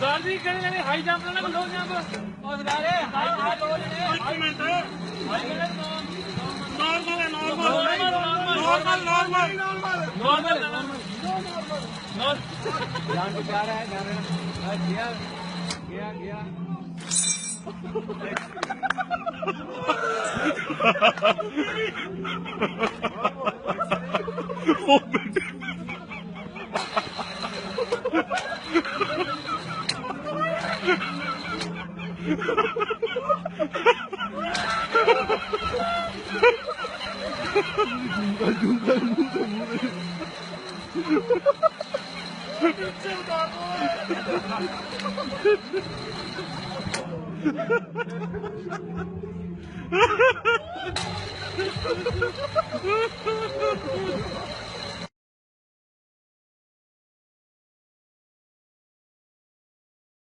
गाड़ी करेंगे high jump लेना लो जंप और सारे हाई मिनट नॉर्मल जान जा रहा है गया गया गया ओ बेटे